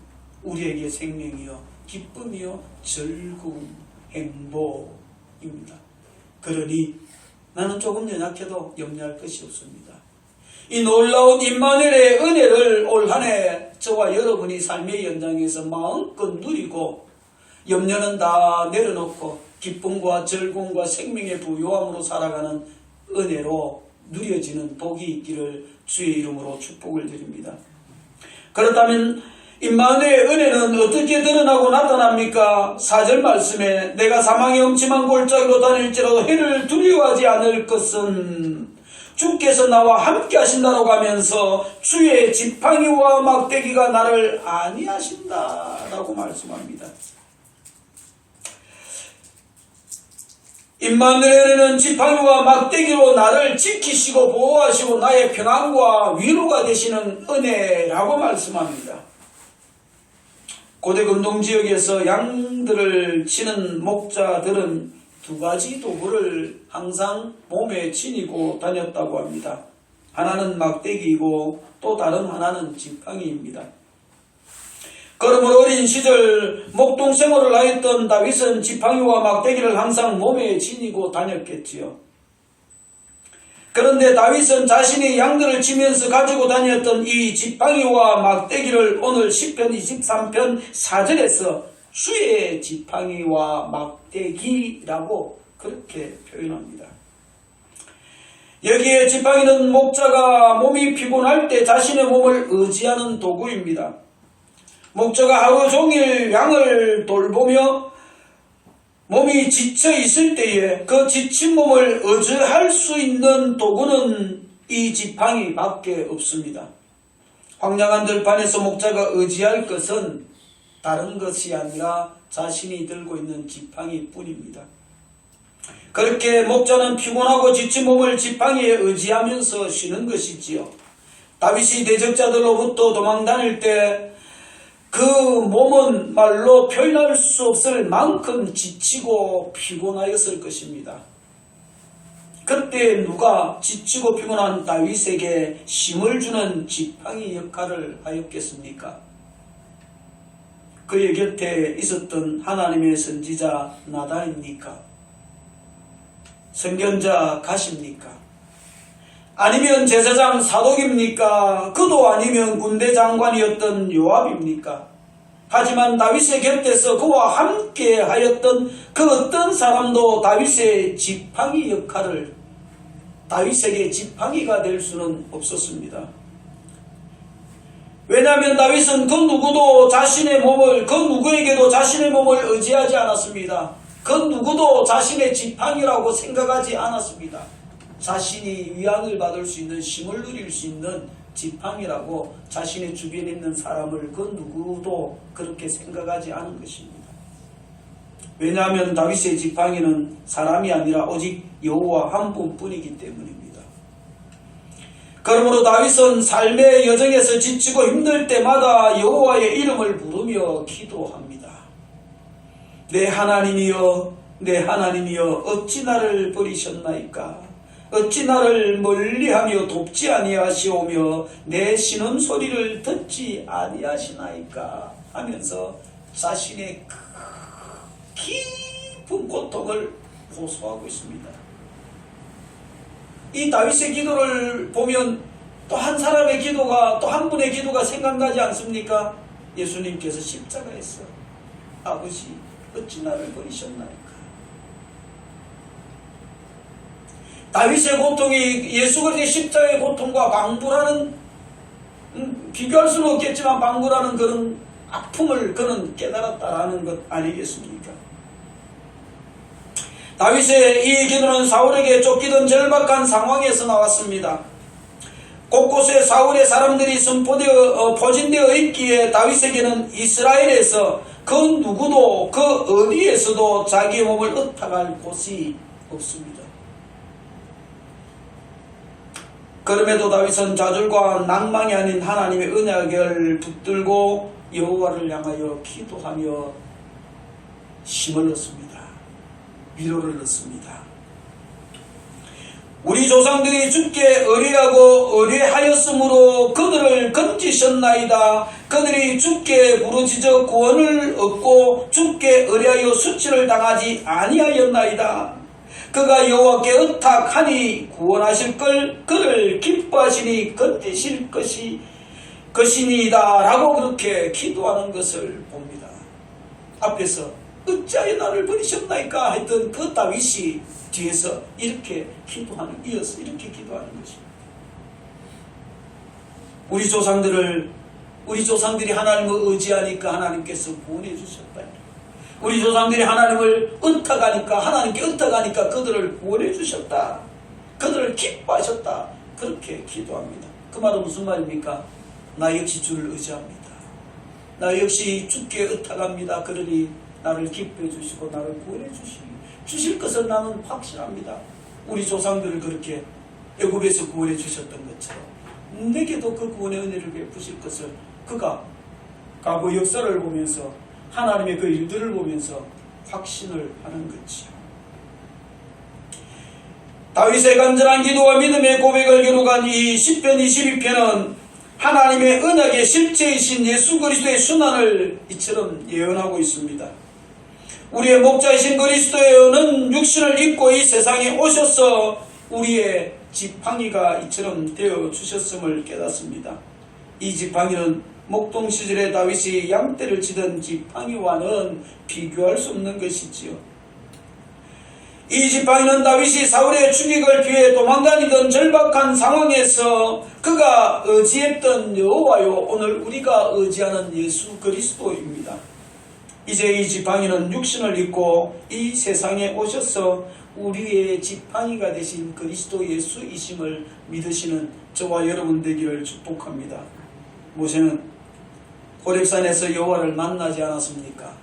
A: 우리에게 생명이요, 기쁨이요, 즐거움, 행복입니다. 그러니 나는 조금 연약해도 염려할 것이 없습니다. 이 놀라운 임마누엘의 은혜를 올 한 해 저와 여러분이 삶의 연장에서 마음껏 누리고 염려는 다 내려놓고 기쁨과 즐거움과 생명의 부요함으로 살아가는 은혜로 누려지는 복이 있기를 주의 이름으로 축복을 드립니다. 그렇다면 임마누엘의 은혜는 어떻게 드러나고 나타납니까? 4절 말씀에 내가 사망의 엄침한 골짜기로 다닐지라도 해를 두려워하지 않을 것은 주께서 나와 함께 하신다라고 하면서 주의 지팡이와 막대기가 나를 안위하신다라고 말씀합니다. 임마누엘은 지팡이와 막대기로 나를 지키시고 보호하시고 나의 평안과 위로가 되시는 은혜라고 말씀합니다. 고대 근동지역에서 양들을 치는 목자들은 두 가지 도구를 항상 몸에 지니고 다녔다고 합니다. 하나는 막대기이고 또 다른 하나는 지팡이입니다. 그러므로 어린 시절 목동 생활을 하였던 다윗은 지팡이와 막대기를 항상 몸에 지니고 다녔겠지요. 그런데 다윗은 자신이 양들을 치면서 가지고 다녔던 이 지팡이와 막대기를 오늘 시편 23편 4절에서 주의 지팡이와 막대기라고 그렇게 표현합니다. 여기에 지팡이는 목자가 몸이 피곤할 때 자신의 몸을 의지하는 도구입니다. 목자가 하루 종일 양을 돌보며 몸이 지쳐 있을 때에 그 지친 몸을 의지할 수 있는 도구는 이 지팡이밖에 없습니다. 황량한 들판에서 목자가 의지할 것은 다른 것이 아니라 자신이 들고 있는 지팡이뿐입니다. 그렇게 목자는 피곤하고 지친 몸을 지팡이에 의지하면서 쉬는 것이지요. 다윗이 대적자들로부터 도망다닐 때 그 몸은 말로 표현할 수 없을 만큼 지치고 피곤하였을 것입니다. 그때 누가 지치고 피곤한 다윗에게 힘을 주는 지팡이 역할을 하였겠습니까? 그의 곁에 있었던 하나님의 선지자 나단입니까? 선견자 갓입니까? 아니면 제사장 사독입니까? 그도 아니면 군대 장관이었던 요압입니까? 하지만 다윗의 곁에서 그와 함께 하였던 그 어떤 사람도 다윗의 지팡이 역할을 다윗에게 지팡이가 될 수는 없었습니다. 왜냐하면 다윗은 그 누구도 자신의 몸을, 그 누구에게도 자신의 몸을 의지하지 않았습니다. 그 누구도 자신의 지팡이라고 생각하지 않았습니다. 자신이 위안을 받을 수 있는, 힘을 누릴 수 있는 지팡이라고 자신의 주변에 있는 사람을 그 누구도 그렇게 생각하지 않은 것입니다. 왜냐하면 다윗의 지팡이는 사람이 아니라 오직 여호와 한 분뿐이기 때문입니다. 그러므로 다윗은 삶의 여정에서 지치고 힘들 때마다 여호와의 이름을 부르며 기도합니다. 내 하나님이여, 내 하나님이여, 어찌 나를 버리셨나이까? 어찌 나를 멀리하며 돕지 아니하시오며 내 신음소리를 듣지 아니하시나이까? 하면서 자신의 깊은 고통을 호소하고 있습니다. 이 다윗의 기도를 보면 또 한 사람의 기도가, 또 한 분의 기도가 생각나지 않습니까? 예수님께서 십자가에서 아버지 어찌 나를 버리셨나이까? 다윗의 고통이 예수 그리스도의 십자가의 고통과 방불하는, 비교할 수는 없겠지만 방불하는 그런 아픔을 그는 깨달았다라는 것 아니겠습니까? 다윗의 이 기도는 사울에게 쫓기던 절박한 상황에서 나왔습니다. 곳곳에 사울의 사람들이 포진되어 있기에 다윗에게는 이스라엘에서 그 누구도 그 어디에서도 자기의 몸을 의탁할 곳이 없습니다. 그럼에도 다윗은 좌절과 낭망이 아닌 하나님의 언약을 붙들고 여호와를 향하여 기도하며 힘을 얻습니다. 위로를 얻습니다. 우리 조상들이 주께 의뢰하였으므로 그들을 건지셨나이다. 그들이 주께 부르짖어 구원을 얻고 주께 의뢰하여 수치를 당하지 아니하였나이다. 그가 여호와께 의탁하니 구원하실 그를 기뻐하시니 건지실 것이니이다 라고 그렇게 기도하는 것을 봅니다. 앞에서 어찌하여 나를 버리셨나이까 했던 그 다윗이 뒤에서 이렇게 이어서 이렇게 기도하는 것입니다. 우리 조상들이 하나님을 의지하니까 하나님께서 구원해 주셨다. 우리 조상들이 하나님을 의탁하니까 하나님께 의탁하니까 그들을 구원해 주셨다. 그들을 기뻐하셨다. 그렇게 기도합니다. 그 말은 무슨 말입니까? 나 역시 주를 의지합니다. 나 역시 주께 의탁합니다. 그러니 나를 기뻐해 주시고 나를 구원해 주실 것을 나는 확신합니다. 우리 조상들을 그렇게 애굽에서 구원해 주셨던 것처럼 내게도 그 구원의 은혜를 베푸실 것을 그가 과거 역사를 보면서 하나님의 그 일들을 보면서 확신을 하는 거지요. 다윗의 간절한 기도와 믿음의 고백을 기록한 이 시편 22편은 하나님의 언약의 실체이신 예수 그리스도의 순환을 이처럼 예언하고 있습니다. 우리의 목자이신 그리스도는 육신을 입고 이 세상에 오셔서 우리의 지팡이가 이처럼 되어 주셨음을 깨닫습니다. 이 지팡이는 목동 시절에 다윗이 양떼를 치던 지팡이와는 비교할 수 없는 것이지요. 이 지팡이는 다윗이 사울의 죽이를 피해 도망다니던 절박한 상황에서 그가 의지했던 여호와요, 오늘 우리가 의지하는 예수 그리스도입니다. 이제 이 지팡이는 육신을 입고 이 세상에 오셔서 우리의 지팡이가 되신 그리스도 예수이심을 믿으시는 저와 여러분 되기를 축복합니다. 모세는 호렙산에서 여호와를 만나지 않았습니까?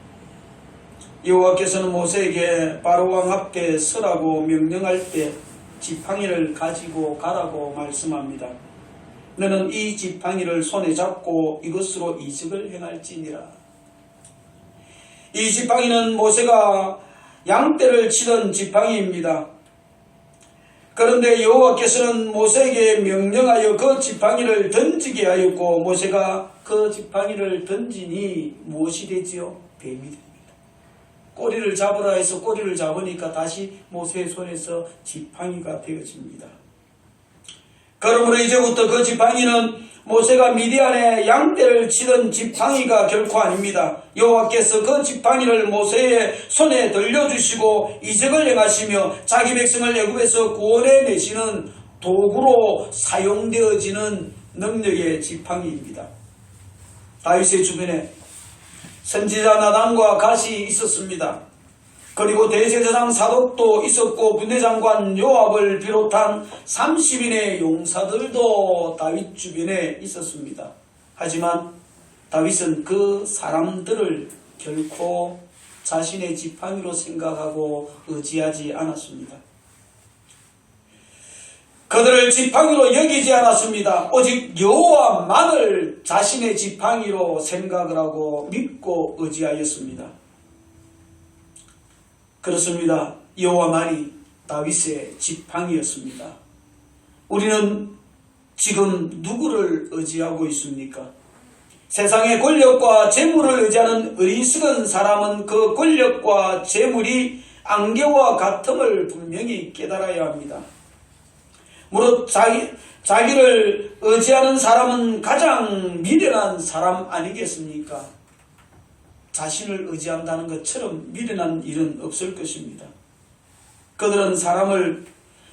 A: 여호와께서는 모세에게 바로왕 앞에 서라고 명령할 때 지팡이를 가지고 가라고 말씀합니다. 너는 이 지팡이를 손에 잡고 이것으로 이적을 행할지니라. 이 지팡이는 모세가 양떼를 치던 지팡이입니다. 그런데 여호와께서는 모세에게 명령하여 그 지팡이를 던지게 하였고 모세가 그 지팡이를 던지니 무엇이 되지요? 뱀이 됩니다. 꼬리를 잡으라 해서 꼬리를 잡으니까 다시 모세의 손에서 지팡이가 되어집니다. 그러므로 이제부터 그 지팡이는 모세가 미디안의 양떼를 치던 지팡이가 결코 아닙니다. 여호와께서 그 지팡이를 모세의 손에 들려주시고 이적을 행하시며 자기 백성을 애굽에서 구원해내시는 도구로 사용되어지는 능력의 지팡이입니다. 다윗의 주변에 선지자 나단과 갓이 있었습니다. 그리고 대제사장 사독도 있었고 군대장관 요압을 비롯한 30인의 용사들도 다윗 주변에 있었습니다. 하지만 다윗은 그 사람들을 결코 자신의 지팡이로 생각하고 의지하지 않았습니다. 그들을 지팡이로 여기지 않았습니다. 오직 여호와만을 자신의 지팡이로 생각을 하고 믿고 의지하였습니다. 그렇습니다. 여호와만이 다윗의 지팡이였습니다. 우리는 지금 누구를 의지하고 있습니까? 세상의 권력과 재물을 의지하는 어리석은 사람은 그 권력과 재물이 안개와 같음을 분명히 깨달아야 합니다. 무릇 자기를 의지하는 사람은 가장 미련한 사람 아니겠습니까? 자신을 의지한다는 것처럼 미련한 일은 없을 것입니다. 그들은 사람을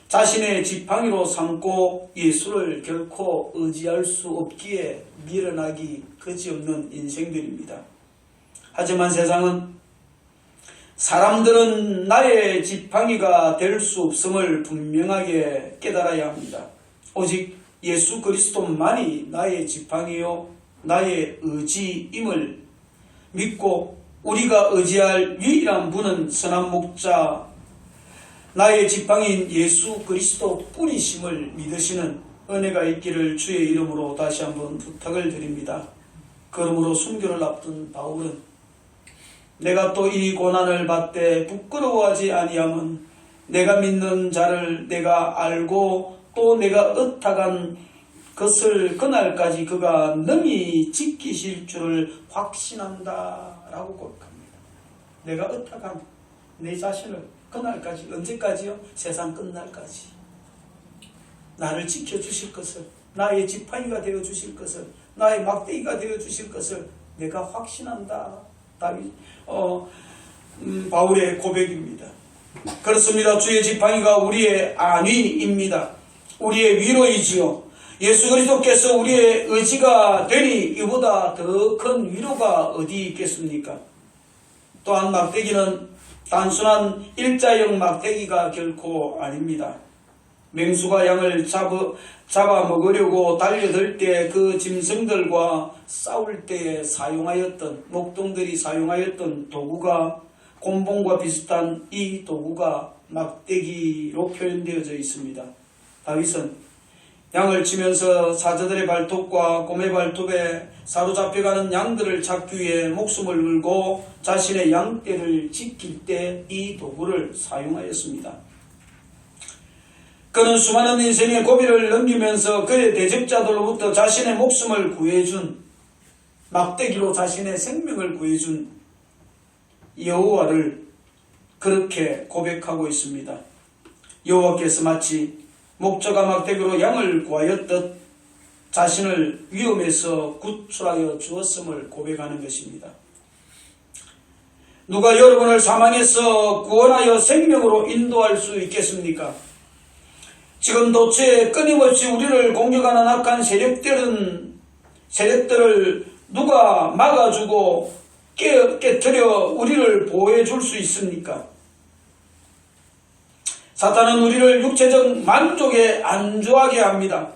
A: 자신의 지팡이로 삼고 예수를 결코 의지할 수 없기에 미련하기 그지없는 인생들입니다. 하지만 세상은 사람들은 나의 지팡이가 될 수 없음을 분명하게 깨달아야 합니다. 오직 예수 그리스도만이 나의 지팡이요 나의 의지임을 믿고 우리가 의지할 유일한 분은 선한 목자 나의 지팡이인 예수 그리스도 뿐이심을 믿으시는 은혜가 있기를 주의 이름으로 다시 한번 부탁을 드립니다. 그러므로 순교를 앞둔 바울은 내가 또 이 고난을 받되 부끄러워하지 아니함은 내가 믿는 자를 내가 알고 또 내가 의탁한 것을 그날까지 그가 능히 지키실 줄을 확신한다 라고 고백합니다. 내가 의탁한 내 자신을 그날까지, 언제까지요? 세상 끝날까지 나를 지켜주실 것을, 나의 지팡이가 되어주실 것을, 나의 막대기가 되어주실 것을 내가 확신한다. 바울의 고백입니다. 그렇습니다. 주의 지팡이가 우리의 안위입니다. 우리의 위로이지요. 예수 그리스도께서 우리의 의지가 되니 이보다 더 큰 위로가 어디 있겠습니까? 또한 막대기는 단순한 일자형 막대기가 결코 아닙니다. 맹수가 양을 잡아 먹으려고 달려들 때 그 짐승들과 싸울 때에 사용하였던, 목동들이 사용하였던 도구가 곤봉과 비슷한 이 도구가 막대기로 표현되어져 있습니다. 다윗은 양을 치면서 사자들의 발톱과 곰의 발톱에 사로잡혀가는 양들을 잡기 위해 목숨을 걸고 자신의 양떼를 지킬 때 이 도구를 사용하였습니다. 그는 수많은 인생의 고비를 넘기면서 그의 대적자들로부터 자신의 목숨을 구해준, 막대기로 자신의 생명을 구해준 여호와를 그렇게 고백하고 있습니다. 여호와께서 마치 목자가 막대기로 양을 구하였듯 자신을 위험에서 구출하여 주었음을 고백하는 것입니다. 누가 여러분을 사망에서 구원하여 생명으로 인도할 수 있겠습니까? 지금 도처에 끊임없이 우리를 공격하는 악한 세력들을 누가 막아주고 깨뜨려 우리를 보호해 줄 수 있습니까? 사탄은 우리를 육체적 만족에 안주하게 합니다.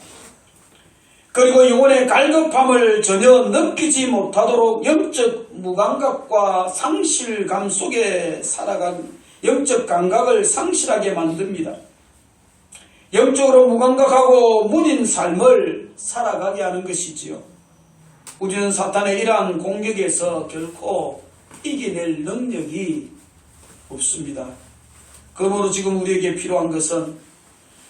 A: 그리고 영혼의 갈급함을 전혀 느끼지 못하도록 영적 무감각과 상실감 속에 살아간 영적 감각을 상실하게 만듭니다. 영적으로 무감각하고 무딘 삶을 살아가게 하는 것이지요. 우리는 사탄의 이러한 공격에서 결코 이겨낼 능력이 없습니다. 그러므로 지금 우리에게 필요한 것은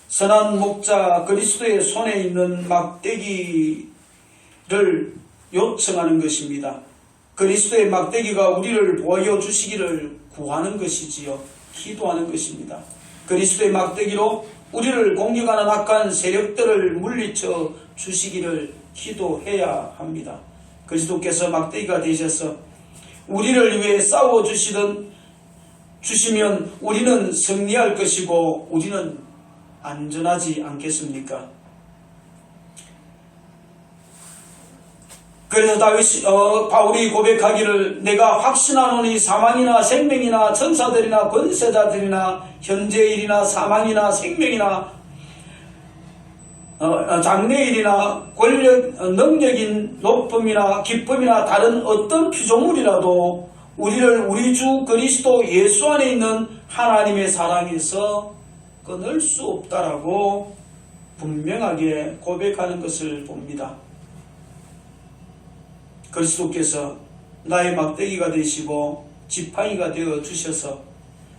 A: 선한 목자 그리스도의 손에 있는 막대기를 요청하는 것입니다. 그리스도의 막대기가 우리를 보여 주시기를 구하는 것이지요. 기도하는 것입니다. 그리스도의 막대기로 우리를 공격하는 악한 세력들을 물리쳐 주시기를 기도해야 합니다. 그리스도께서 막대기가 되셔서 우리를 위해 싸워 주시면 우리는 승리할 것이고 우리는 안전하지 않겠습니까? 그래서 바울이 고백하기를 내가 확신하노니 사망이나 생명이나 천사들이나 권세자들이나 현재일이나 사망이나 생명이나 장래일이나 권력, 능력인 높음이나 기쁨이나 다른 어떤 피조물이라도 우리를 우리 주 그리스도 예수 안에 있는 하나님의 사랑에서 끊을 수 없다라고 분명하게 고백하는 것을 봅니다. 그리스도께서 나의 막대기가 되시고 지팡이가 되어 주셔서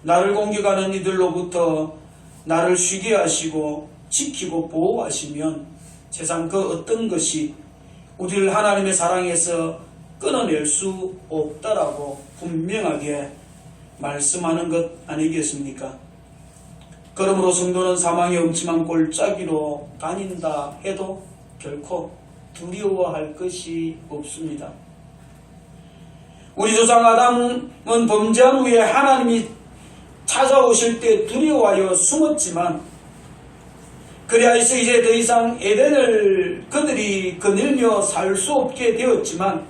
A: 나를 공격하는 이들로부터 나를 쉬게 하시고 지키고 보호하시면 세상 그 어떤 것이 우리를 하나님의 사랑에서 끊어낼 수 없다라고 분명하게 말씀하는 것 아니겠습니까? 그러므로 성도는 사망의 엄침한 골짜기로 다닌다 해도 결코 두려워할 것이 없습니다. 우리 조상 아담은 범죄한 후에 하나님이 찾아오실 때 두려워하여 숨었지만 그리하여서 이제 더 이상 에덴을 그들이 거닐며 살 수 없게 되었지만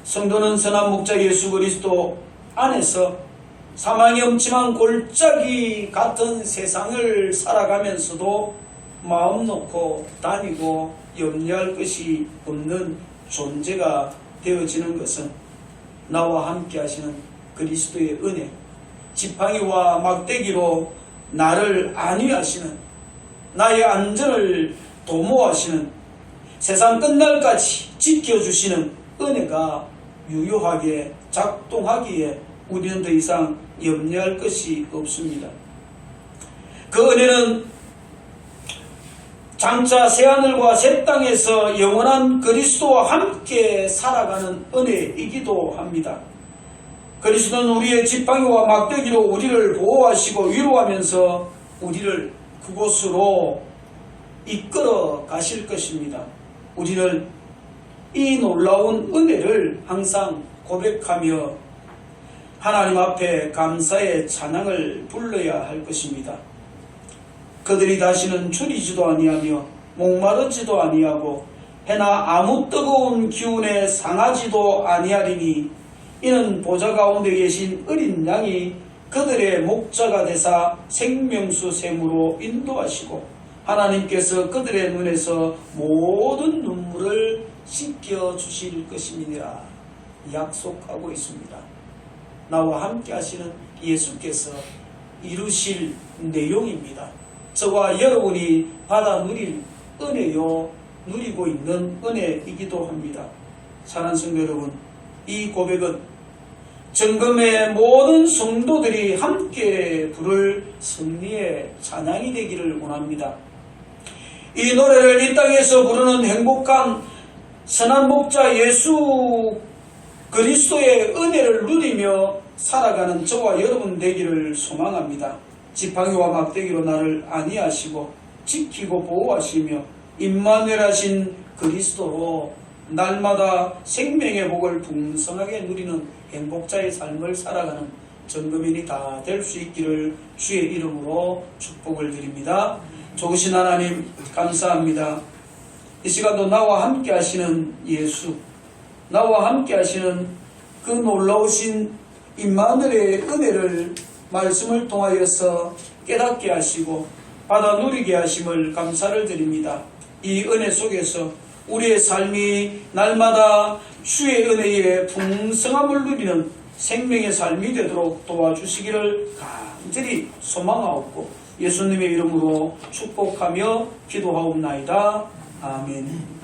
A: 성도는 선한 목자 예수 그리스도 안에서 사망이 엄침한 골짜기 같은 세상을 살아가면서도 마음 놓고 다니고 염려할 것이 없는 존재가 되어지는 것은 나와 함께 하시는 그리스도의 은혜, 지팡이와 막대기로 나를 안위하시는, 나의 안전을 도모하시는, 세상 끝날까지 지켜주시는 은혜가 유효하게 작동하기에 우리는 더 이상 염려할 것이 없습니다. 그 은혜는 장차 새하늘과 새 땅에서 영원한 그리스도와 함께 살아가는 은혜이기도 합니다. 그리스도는 우리의 지팡이와 막대기로 우리를 보호하시고 위로하면서 우리를 그곳으로 이끌어 가실 것입니다. 우리는 이 놀라운 은혜를 항상 고백하며 하나님 앞에 감사의 찬양을 불러야 할 것입니다. 그들이 다시는 줄이지도 아니하며 목마르지도 아니하고 해나 아무 뜨거운 기운에 상하지도 아니하리니 이는 보좌 가운데 계신 어린 양이 그들의 목자가 되사 생명수 샘으로 인도하시고 하나님께서 그들의 눈에서 모든 눈물을 씻겨주실 것이니라 약속하고 있습니다. 나와 함께 하시는 예수께서 이루실 내용입니다. 저와 여러분이 받아 누릴 은혜요, 누리고 있는 은혜이기도 합니다. 사랑하는 성도 여러분, 이 고백은 정금의 모든 성도들이 함께 부를 승리의 찬양이 되기를 원합니다. 이 노래를 이 땅에서 부르는 행복한 선한 목자 예수 그리스도의 은혜를 누리며 살아가는 저와 여러분 되기를 소망합니다. 지팡이와 막대기로 나를 안위하시고 지키고 보호하시며 임마누엘 하신 그리스도로 날마다 생명의 복을 풍성하게 누리는 행복자의 삶을 살아가는 정금인이 다 될 수 있기를 주의 이름으로 축복을 드립니다. 좋으신 하나님 감사합니다. 이 시간도 나와 함께 하시는 예수, 나와 함께 하시는 그 놀라우신 임마누엘의 은혜를 말씀을 통하여서 깨닫게 하시고 받아 누리게 하심을 감사를 드립니다. 이 은혜 속에서 우리의 삶이 날마다 주의 은혜의 풍성함을 누리는 생명의 삶이 되도록 도와주시기를 간절히 소망하옵고 예수님의 이름으로 축복하며 기도하옵나이다. 아멘.